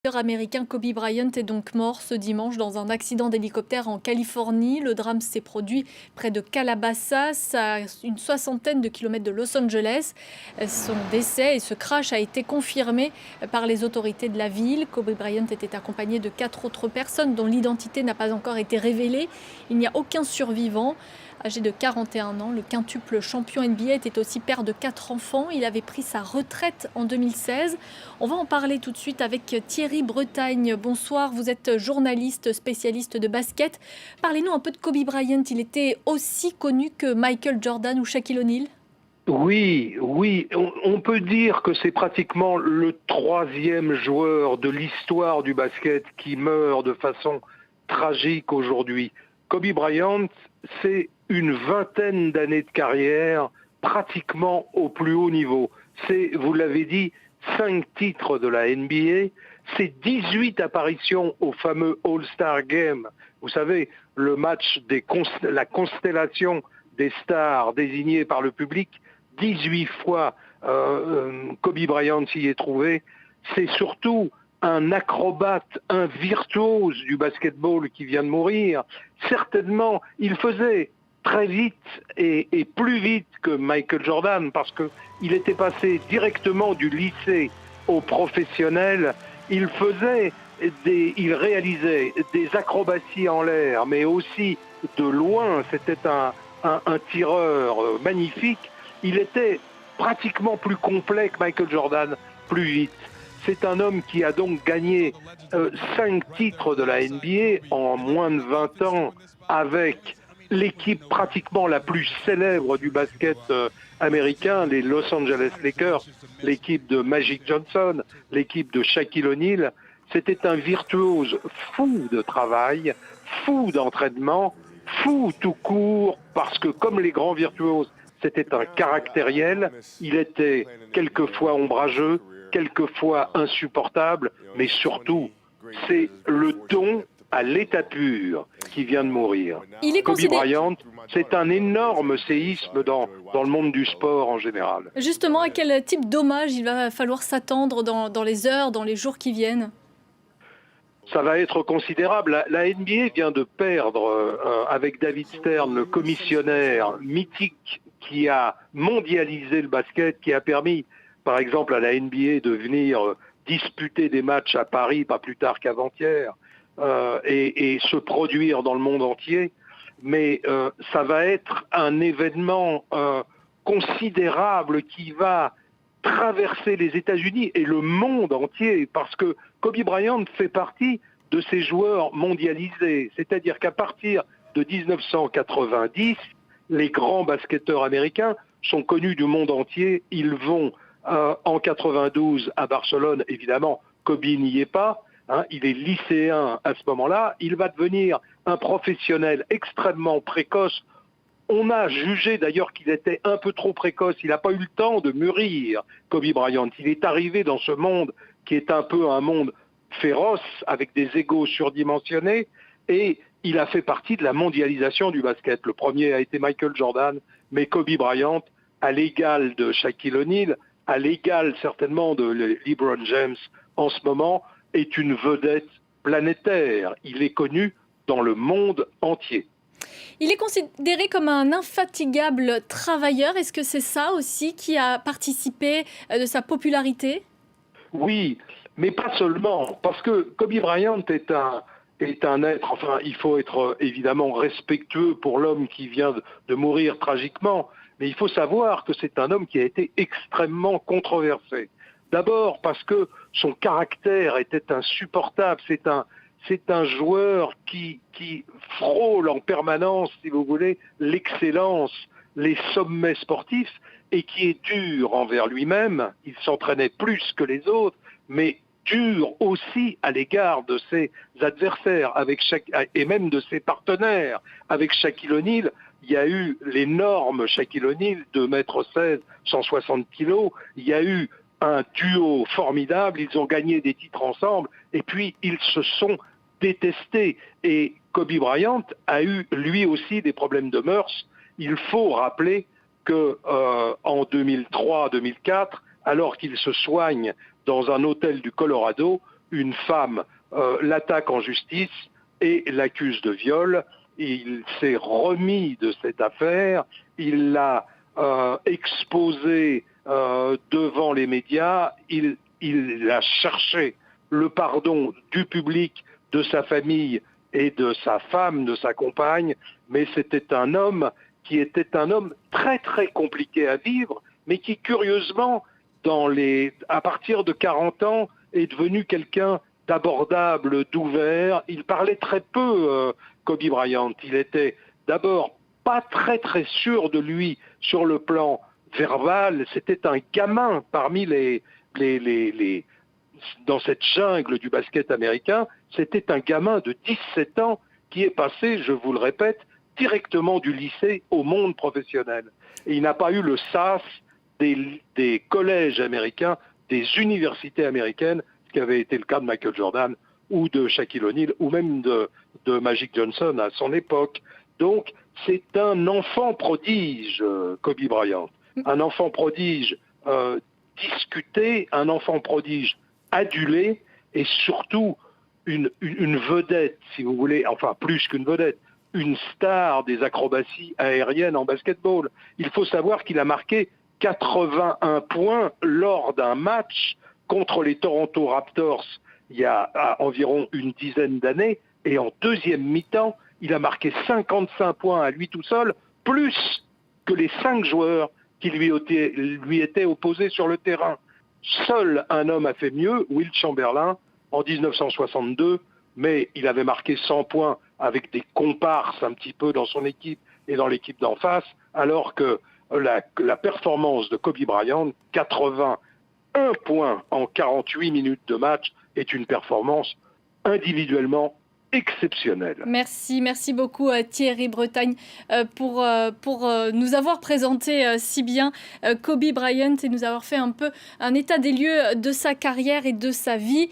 Américain Kobe Bryant est donc mort ce dimanche dans un accident d'hélicoptère en Californie. Le drame s'est produit près de Calabasas, à une soixantaine de kilomètres de Los Angeles. Son décès et ce crash a été confirmé par les autorités de la ville. Kobe Bryant était accompagné de 4 autres personnes dont l'identité n'a pas encore été révélée. Il n'y a aucun survivant. Âgé de 41 ans, le quintuple champion NBA était aussi père de 4 enfants. Il avait pris sa retraite en 2016. On va en parler tout de suite avec Thierry Bretagne. Bonsoir, vous êtes journaliste spécialiste de basket. Parlez-nous un peu de Kobe Bryant. Il était aussi connu que Michael Jordan ou Shaquille O'Neal? Oui, on peut dire que c'est pratiquement le troisième joueur de l'histoire du basket qui meurt de façon tragique aujourd'hui. Kobe Bryant, c'est une vingtaine d'années de carrière pratiquement au plus haut niveau. C'est, vous l'avez dit, 5 titres de la NBA, c'est 18 apparitions au fameux All-Star Game. Vous savez, le match la constellation des stars désignées par le public. 18 fois Kobe Bryant s'y est trouvé. C'est surtout un acrobate, un virtuose du basketball qui vient de mourir. Certainement, il faisait très vite et plus vite que Michael Jordan parce qu'il était passé directement du lycée au professionnel. Il réalisait des acrobaties en l'air, mais aussi de loin. C'était un tireur magnifique. Il était pratiquement plus complet que Michael Jordan, plus vite. C'est un homme qui a donc gagné 5 titres de la NBA en moins de 20 ans avec l'équipe pratiquement la plus célèbre du basket américain, les Los Angeles Lakers, l'équipe de Magic Johnson, l'équipe de Shaquille O'Neal. C'était un virtuose fou de travail, fou d'entraînement, fou tout court, parce que comme les grands virtuoses, c'était un caractériel, il était quelquefois ombrageux, quelquefois insupportable, mais surtout, c'est le don à l'état pur qui vient de mourir. Il est Kobe considéré... Bryant, c'est un énorme séisme dans le monde du sport en général. Justement, à quel type d'hommage il va falloir s'attendre dans les heures, dans les jours qui viennent? Ça va être considérable. La NBA vient de perdre, avec David Stern, le commissionnaire mythique qui a mondialisé le basket, qui a permis, par exemple, à la NBA de venir disputer des matchs à Paris, pas plus tard qu'avant-hier, et se produire dans le monde entier. Mais ça va être un événement considérable qui va traverser les États-Unis et le monde entier, parce que Kobe Bryant fait partie de ces joueurs mondialisés. C'est-à-dire qu'à partir de 1990, les grands basketteurs américains sont connus du monde entier. Ils vont en 92 à Barcelone, évidemment, Kobe n'y est pas. Il est lycéen à ce moment-là. Il va devenir un professionnel extrêmement précoce. On a jugé d'ailleurs qu'il était un peu trop précoce. Il n'a pas eu le temps de mûrir, Kobe Bryant. Il est arrivé dans ce monde qui est un peu un monde féroce, avec des égos surdimensionnés, et il a fait partie de la mondialisation du basket. Le premier a été Michael Jordan, mais Kobe Bryant, à l'égal de Shaquille O'Neal, à l'égal certainement de LeBron James en ce moment, est une vedette planétaire. Il est connu dans le monde entier. Il est considéré comme un infatigable travailleur. Est-ce que c'est ça aussi qui a participé de sa popularité? Oui, mais pas seulement, parce que Kobe Bryant est un être, enfin, il faut être évidemment respectueux pour l'homme qui vient de mourir tragiquement, mais il faut savoir que c'est un homme qui a été extrêmement controversé. D'abord parce que son caractère était insupportable, c'est un joueur qui frôle en permanence, si vous voulez, l'excellence, les sommets sportifs, et qui est dur envers lui-même. Il s'entraînait plus que les autres, mais dur aussi à l'égard de ses adversaires et même de ses partenaires. Avec Shaquille O'Neal, il y a eu l'énorme Shaquille O'Neal, 2,16 m, 160 kg. Il y a eu un duo formidable, ils ont gagné des titres ensemble, et puis ils se sont détestés. Et Kobe Bryant a eu lui aussi des problèmes de mœurs. Il faut rappeler qu'en 2003-2004, alors qu'il se soigne dans un hôtel du Colorado, une femme l'attaque en justice et l'accuse de viol. Il s'est remis de cette affaire, il l'a exposée devant les médias, il a cherché le pardon du public, de sa famille et de sa femme, de sa compagne, mais c'était un homme qui était un homme très très compliqué à vivre, mais qui curieusement, à partir de 40 ans, est devenu quelqu'un d'abordable, d'ouvert. Il parlait très peu, Kobe Bryant. Il était d'abord pas très très sûr de lui sur le plan verbal. C'était un gamin parmi dans cette jungle du basket américain. C'était un gamin de 17 ans qui est passé, je vous le répète, directement du lycée au monde professionnel. Et il n'a pas eu le sas des collèges américains, des universités américaines, ce qui avait été le cas de Michael Jordan ou de Shaquille O'Neal ou même de Magic Johnson à son époque. Donc c'est un enfant prodige, Kobe Bryant. Un enfant prodige discuté, un enfant prodige adulé et surtout une vedette, si vous voulez, enfin plus qu'une vedette, une star des acrobaties aériennes en basketball. Il faut savoir qu'il a marqué 81 points lors d'un match contre les Toronto Raptors il y a environ une dizaine d'années, et en deuxième mi-temps, il a marqué 55 points à lui tout seul, plus que les 5 joueurs qui lui étaient opposés sur le terrain. Seul un homme a fait mieux, Wilt Chamberlain, en 1962, mais il avait marqué 100 points avec des comparses un petit peu dans son équipe et dans l'équipe d'en face, alors que la performance de Kobe Bryant, 81 points en 48 minutes de match, est une performance individuellement exceptionnelle. Merci beaucoup Thierry Bretagne pour nous avoir présenté si bien Kobe Bryant et nous avoir fait un peu un état des lieux de sa carrière et de sa vie.